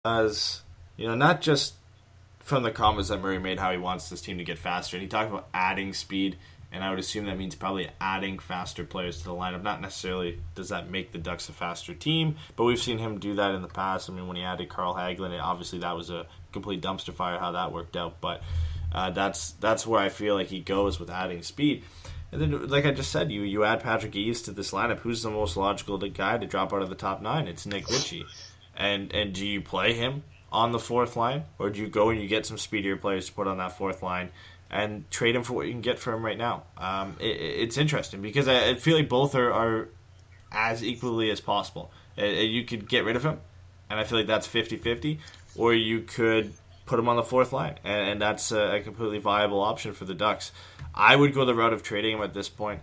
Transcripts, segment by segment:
as not just from the comments that Murray made how he wants this team to get faster. And he talked about adding speed, and I would assume that means probably adding faster players to the lineup. Not necessarily does that make the Ducks a faster team, but we've seen him do that in the past. I mean, when he added Carl Hagelin, obviously that was a complete dumpster fire how that worked out. But that's where I feel like he goes with adding speed. And then, like I just said, you add Patrick Eves to this lineup. Who's the most logical guy to drop out of the top 9? It's Nick Ritchie. And do you play him on the fourth line, or do you go and you get some speedier players to put on that fourth line and trade him for what you can get for him right now? It's interesting because I feel like both are as equally as possible. You could get rid of him, and I feel like that's 50-50, or you could put him on the fourth line, and that's a completely viable option for the Ducks. I would go the route of trading him at this point.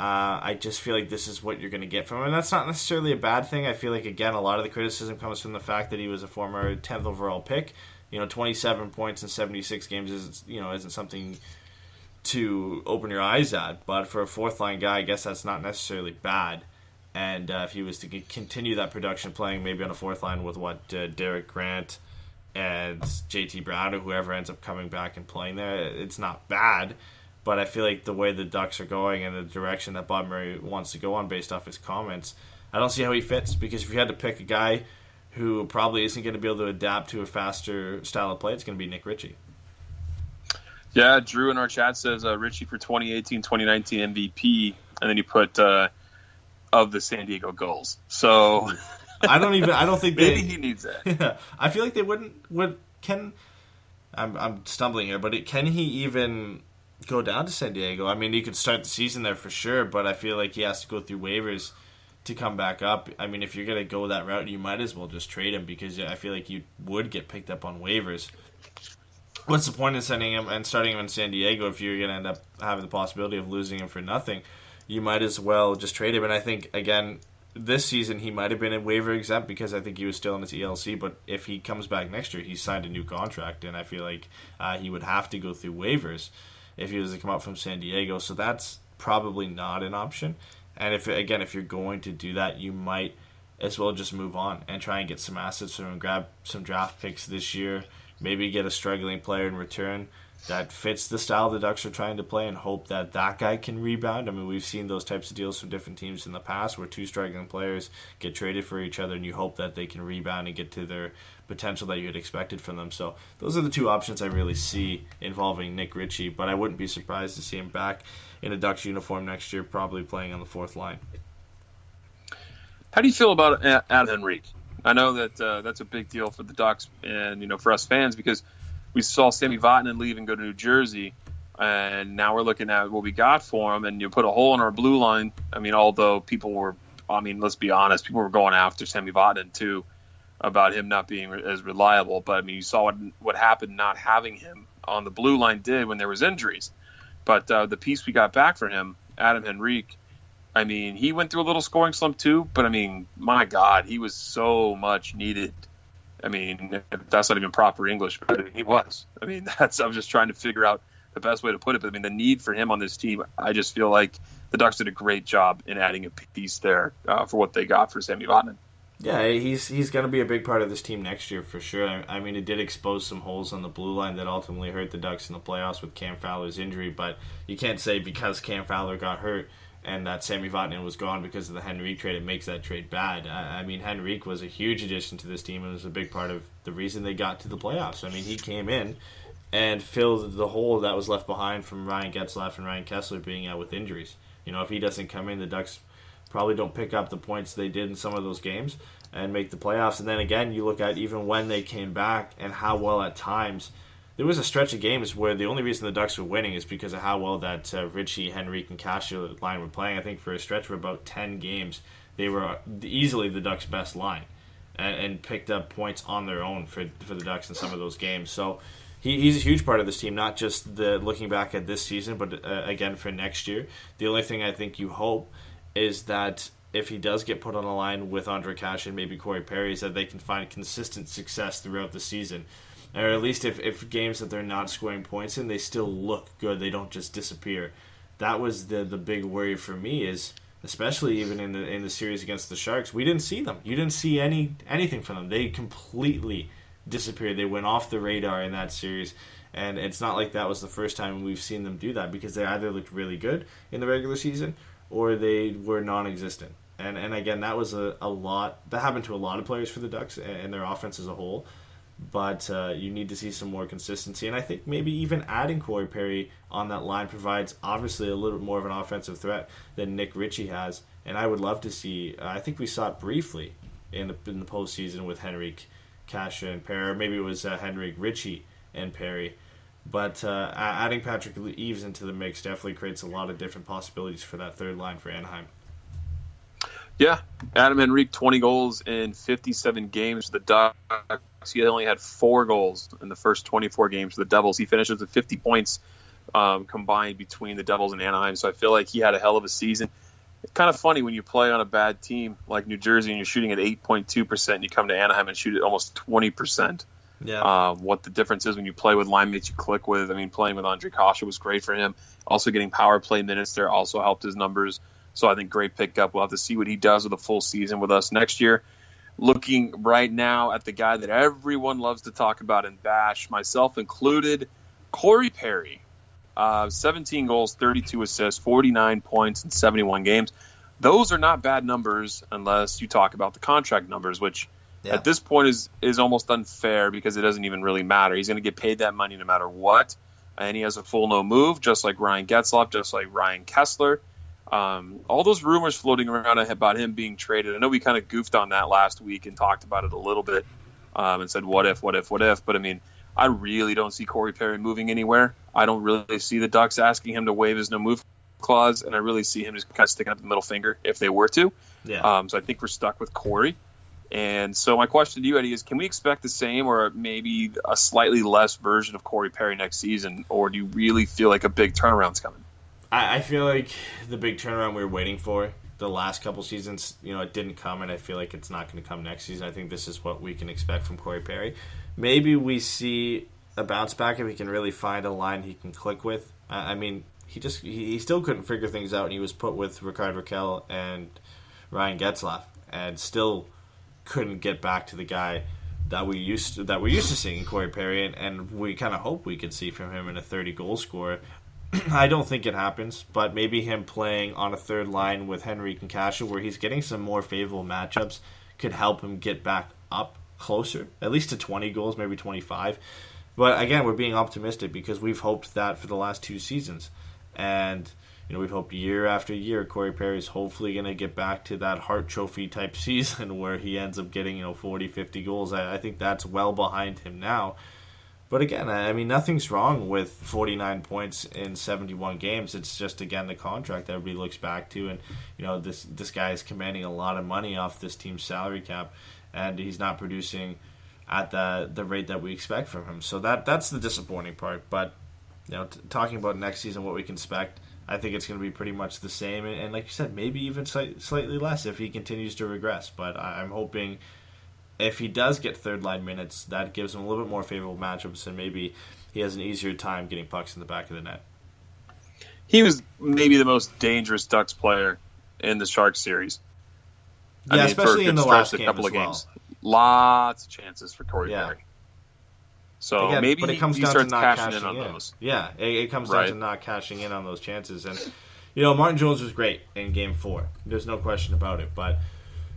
I just feel like this is what you're going to get from him, and that's not necessarily a bad thing. I feel like, again, a lot of the criticism comes from the fact that he was a former 10th overall pick. 27 points in 76 games isn't something to open your eyes at, but for a fourth line guy, I guess that's not necessarily bad. And if he was to continue that production playing maybe on a fourth line with Derek Grant and JT Brown or whoever ends up coming back and playing there, it's not bad. But I feel like the way the Ducks are going and the direction that Bob Murray wants to go on based off his comments, I don't see how he fits. Because if you had to pick a guy who probably isn't going to be able to adapt to a faster style of play, it's going to be Nick Ritchie. Yeah, Drew in our chat says Ritchie for 2018-2019 MVP, and then you put of the San Diego Gulls. So I don't think maybe he needs that. Yeah, I feel like they I'm stumbling here, but can he even go down to San Diego? I mean, he could start the season there for sure, but I feel like he has to go through waivers to come back up. I mean, if you're going to go that route, you might as well just trade him, because I feel like you would get picked up on waivers. What's the point in sending him and starting him in San Diego if you're going to end up having the possibility of losing him for nothing? You might as well just trade him. And I think, again, this season he might have been in waiver exempt because I think he was still in his ELC, but if he comes back next year, he's signed a new contract, and I feel like he would have to go through waivers if he was to come out from San Diego. So that's probably not an option. And if you're going to do that, you might as well just move on and try and get some assets from him, grab some draft picks this year, maybe get a struggling player in return that fits the style the Ducks are trying to play, and hope that guy can rebound. I mean, we've seen those types of deals from different teams in the past where two struggling players get traded for each other, and you hope that they can rebound and get to their potential that you had expected from them. So those are the two options I really see involving Nick Ritchie, but I wouldn't be surprised to see him back in a Ducks uniform next year, probably playing on the fourth line. How do you feel about Adam Henrique? I know that that's a big deal for the Ducks and for us fans, because we saw Sammy Vatanen leave and go to New Jersey, and now we're looking at what we got for him, and you put a hole in our blue line. I mean, although let's be honest, people were going after Sammy Vatanen too about him not being as reliable. But I mean, you saw what happened not having him on the blue line did when there was injuries. But the piece we got back for him, Adam Henrique, I mean, he went through a little scoring slump too, but I mean, my God, he was so much needed. I mean, that's not even proper English, but he was. I mean, I'm just trying to figure out the best way to put it. But I mean, the need for him on this team, I just feel like the Ducks did a great job in adding a piece there for what they got for Sammy Vatanen. Yeah, he's going to be a big part of this team next year for sure. I mean, it did expose some holes on the blue line that ultimately hurt the Ducks in the playoffs with Cam Fowler's injury, but you can't say because Cam Fowler got hurt and that Sammy Vatanen was gone because of the Henrique trade, it makes that trade bad. I mean, Henrique was a huge addition to this team and was a big part of the reason they got to the playoffs. I mean, he came in and filled the hole that was left behind from Ryan Getzlaf and Ryan Kessler being out with injuries. If he doesn't come in, the Ducks probably don't pick up the points they did in some of those games and make the playoffs. And then again, you look at even when they came back and how well at times. There was a stretch of games where the only reason the Ducks were winning is because of how well that Ritchie, Henrique, and Cascio line were playing. I think for a stretch of about 10 games, they were easily the Ducks' best line and picked up points on their own for the Ducks in some of those games. So he's a huge part of this team, not just looking back at this season, but again for next year. The only thing I think you hope is that if he does get put on a line with Andre Cash and maybe Corey Perry, is that they can find consistent success throughout the season. Or at least if games that they're not scoring points in, they still look good. They don't just disappear. That was the big worry for me is especially even in the series against the Sharks. We didn't see them. You didn't see anything from them. They completely disappeared. They went off the radar in that series, and it's not like that was the first time we've seen them do that, because they either looked really good in the regular season or they were non-existent. And again, that was a lot. That happened to a lot of players for the Ducks and their offense as a whole. But you need to see some more consistency. And I think maybe even adding Corey Perry on that line provides obviously a little bit more of an offensive threat than Nick Ritchie has. And I would love to see, I think we saw it briefly in the postseason with Henrik, Kasha, and Perry. Or maybe it was Henrik, Ritchie, and Perry. But adding Patrick Eaves into the mix definitely creates a lot of different possibilities for that third line for Anaheim. Yeah, Adam Henrique, 20 goals in 57 games for the Ducks. He only had 4 goals in the first 24 games for the Devils. He finishes with 50 points combined between the Devils and Anaheim, so I feel like he had a hell of a season. It's kind of funny when you play on a bad team like New Jersey and you're shooting at 8.2% and you come to Anaheim and shoot at almost 20%. Yeah. What the difference is when you play with line mates you click with. I mean, playing with Andre Kasha was great for him. Also getting power play minutes there also helped his numbers. So I think great pickup. We'll have to see what he does with a full season with us next year. Looking right now at the guy that everyone loves to talk about and bash, myself included, Corey Perry. 17 goals, 32 assists, 49 points in 71 games. Those are not bad numbers unless you talk about the contract numbers, which at this point is almost unfair because it doesn't even really matter. He's going to get paid that money no matter what. And he has a full no move, just like Ryan Getzlaf, just like Ryan Kessler. All those rumors floating around about him being traded. I know we kind of goofed on that last week and talked about it a little bit and said, what if? But, I mean, I really don't see Corey Perry moving anywhere. I don't really see the Ducks asking him to waive his no-move clause, and I really see him just kind of sticking up the middle finger if they were to. Yeah. So I think we're stuck with Corey. And so my question to you, Eddie, is can we expect the same or maybe a slightly less version of Corey Perry next season, or do you really feel like a big turnaround's coming? I feel like the big turnaround we were waiting for the last couple seasons, it didn't come, and I feel like it's not going to come next season. I think this is what we can expect from Corey Perry. Maybe we see a bounce back if he can really find a line he can click with. I mean, he still couldn't figure things out, and he was put with Rickard Rakell and Ryan Getzlaf, and still couldn't get back to the guy that we're used to seeing in Corey Perry, and we kind of hope we could see from him in a 30-goal scorer. I don't think it happens, but maybe him playing on a third line with Henrique and Kasha, where he's getting some more favorable matchups, could help him get back up closer, at least to 20 goals, maybe 25. But again, we're being optimistic because we've hoped that for the last 2 seasons. And we've hoped year after year Corey Perry's hopefully going to get back to that Hart Trophy type season where he ends up getting 40, 50 goals. I think that's well behind him now. But again, I mean, nothing's wrong with 49 points in 71 games. It's just, again, the contract that everybody looks back to. And, this guy is commanding a lot of money off this team's salary cap, and he's not producing at the rate that we expect from him. So that's the disappointing part. But, talking about next season, what we can expect, I think it's going to be pretty much the same. And like you said, maybe even slightly less if he continues to regress. But I'm hoping if he does get third-line minutes, that gives him a little bit more favorable matchups, and maybe he has an easier time getting pucks in the back of the net. He was maybe the most dangerous Ducks player in the Sharks series. Especially in the last game couple as of well. Games. Lots of chances for Corey Perry. So again, maybe but it comes he down starts to not cashing in on those. Yeah, it comes down to not cashing in on those chances. And, Martin Jones was great in Game 4. There's no question about it, but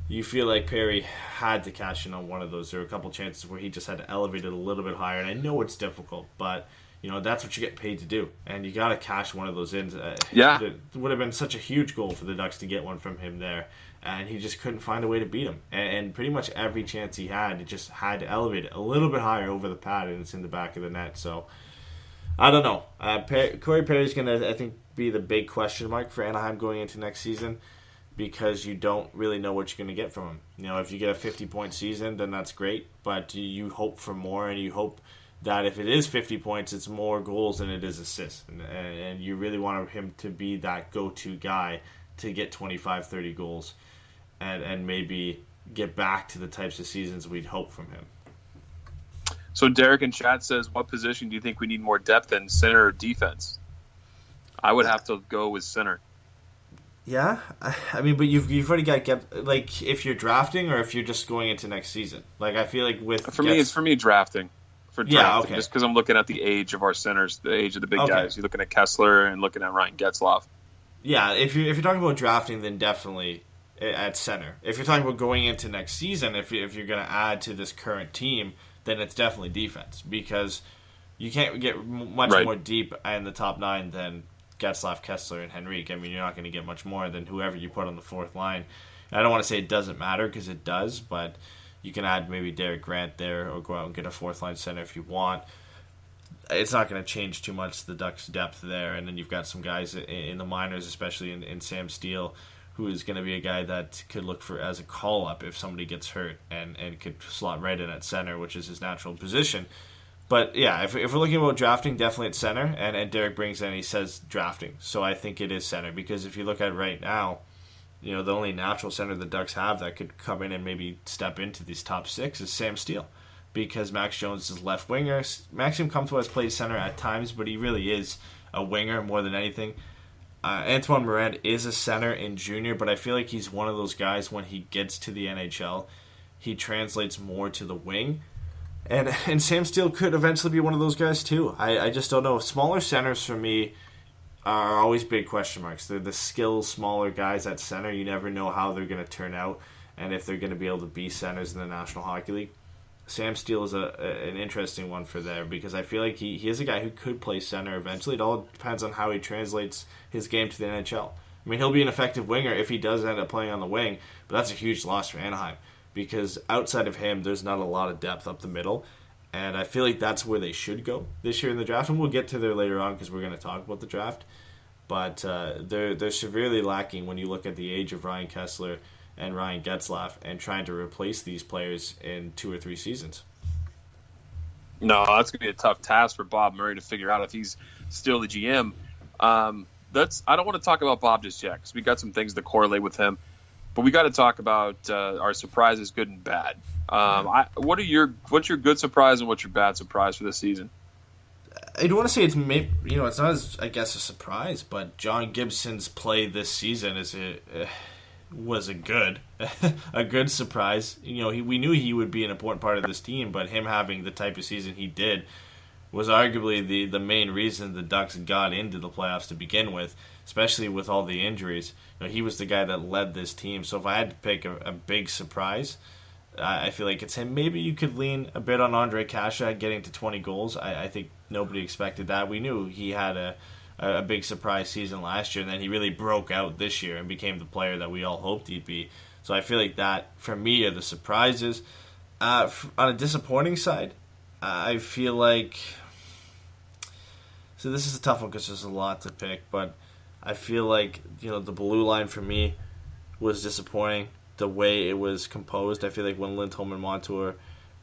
you feel like Perry had to cash in on one of those. There were a couple chances where he just had to elevate it a little bit higher, and I know it's difficult, but that's what you get paid to do, and you got to cash one of those in. It would have been such a huge goal for the Ducks to get one from him there, and he just couldn't find a way to beat him. And pretty much every chance he had, it just had to elevate it a little bit higher over the pad, and it's in the back of the net. So I don't know. Corey Perry's going to, I think, be the big question mark for Anaheim going into next season, because you don't really know what you're going to get from him. If you get a 50-point season, then that's great, but you hope for more, and you hope that if it is 50 points, it's more goals than it is assists. And you really want him to be that go-to guy to get 25, 30 goals and maybe get back to the types of seasons we'd hope from him. So Derek in chat says, what position do you think we need more depth in, center or defense? I would have to go with center. Yeah, I mean, but you've already got like if you're drafting or if you're just going into next season. Like I feel like It's for me drafting. For drafting, yeah, okay. just because I'm looking at the age of our centers, the age of the big Okay. guys. You're looking at Kessler and looking at Ryan Getzlaf. Yeah, if you're talking about drafting, then definitely at center. If you're talking about going into next season, if you're going to add to this current team, then it's definitely defense because you can't get much more deep in the top 9 than Getzlaf, Kessler, and Henrique. I mean, you're not going to get much more than whoever you put on the fourth line. I don't want to say it doesn't matter because it does, but you can add maybe Derek Grant there or go out and get a fourth line center if you want. It's not going to change too much the Ducks' depth there, and then you've got some guys in the minors, especially in Sam Steele, who is going to be a guy that could look for as a call-up if somebody gets hurt and could slot right in at center, which is his natural position. But yeah, if we're looking about drafting, definitely at center, and Derek brings in, he says drafting. So I think it is center, because if you look at right now, the only natural center the Ducks have that could come in and maybe step into these top 6 is Sam Steele, because Max Jones is left winger. Maxime Comtois has played center at times, but he really is a winger more than anything. Antoine Morand is a center in junior, but I feel like he's one of those guys when he gets to the NHL, he translates more to the wing. And Sam Steele could eventually be one of those guys too. I just don't know. Smaller centers for me are always big question marks. They're the skilled smaller guys at center. You never know how they're going to turn out and if they're going to be able to be centers in the National Hockey League. Sam Steele is an interesting one for there because I feel like he is a guy who could play center eventually. It all depends on how he translates his game to the NHL. I mean, he'll be an effective winger if he does end up playing on the wing, but that's a huge loss for Anaheim because outside of him, there's not a lot of depth up the middle, and I feel like that's where they should go this year in the draft, and we'll get to there later on because we're going to talk about the draft. But they're severely lacking when you look at the age of Ryan Kessler and Ryan Getzlaf and trying to replace these players in 2 or 3 seasons. No, that's going to be a tough task for Bob Murray to figure out if he's still the GM. I don't want to talk about Bob just yet because we got some things to correlate with him. But we got to talk about our surprises, good and bad. What's your good surprise and what's your bad surprise for this season? I don't want to say it's not as I guess a surprise, but John Gibson's play this season was a good surprise. We knew he would be an important part of this team, but him having the type of season he did was arguably the main reason the Ducks got into the playoffs to begin with, especially with all the injuries. He was the guy that led this team. So if I had to pick a big surprise, I feel like it's him. Maybe you could lean a bit on Andre Kasha getting to 20 goals. I think nobody expected that. We knew he had a big surprise season last year, and then he really broke out this year and became the player that we all hoped he'd be. So I feel like that, for me, are the surprises. On a disappointing side, I feel like... So this is a tough one because there's a lot to pick, but I feel like, the blue line for me was disappointing. The way it was composed, I feel like when Lindholm and Manson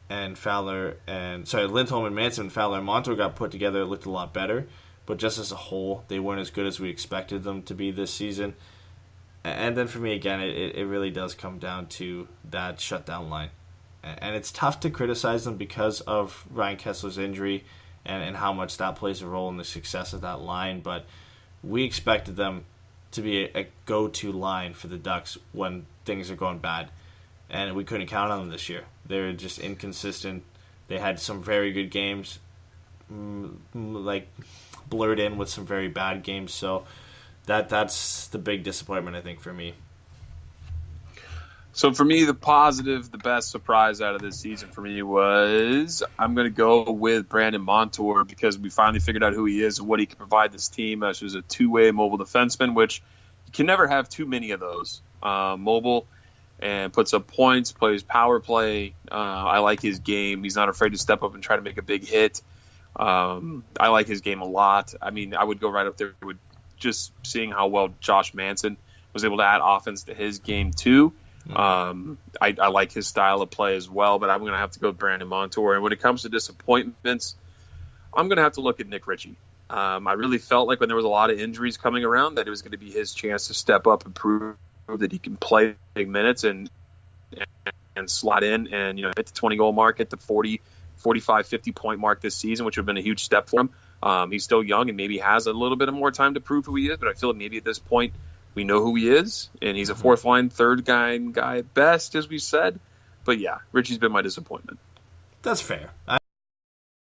and Fowler and Montour got put together, it looked a lot better. But just as a whole, they weren't as good as we expected them to be this season. And then for me, again, it really does come down to that shutdown line. And it's tough to criticize them because of Ryan Kessler's injury and how much that plays a role in the success of that line. But we expected them to be a go-to line for the Ducks when things are going bad. And we couldn't count on them this year. They're just inconsistent. They had some very good games, like blurred in with some very bad games. So that's the big disappointment, I think, for me. So for me, the positive, the best surprise out of this season for me was I'm going to go with Brandon Montour because we finally figured out who he is and what he can provide this team as a two-way mobile defenseman, which you can never have too many of those. Mobile and puts up points, plays power play. I like his game. He's not afraid to step up and try to make a big hit. I like his game a lot. I mean, I would go right up there with just seeing how well Josh Manson was able to add offense to his game too. I like his style of play as well, but I'm going to have to go with Brandon Montour. And when it comes to disappointments, I'm going to have to look at Nick Ritchie. I really felt like when there was a lot of injuries coming around that it was going to be his chance to step up and prove that he can play big minutes and slot in and hit the 20-goal mark at the 40, 45, 50-point mark this season, which would have been a huge step for him. He's still young and maybe has a little bit of more time to prove who he is, but I feel like maybe at this point We know who he is, and he's a fourth line, third guy at best, as we said. But yeah, Richie's been my disappointment. That's fair.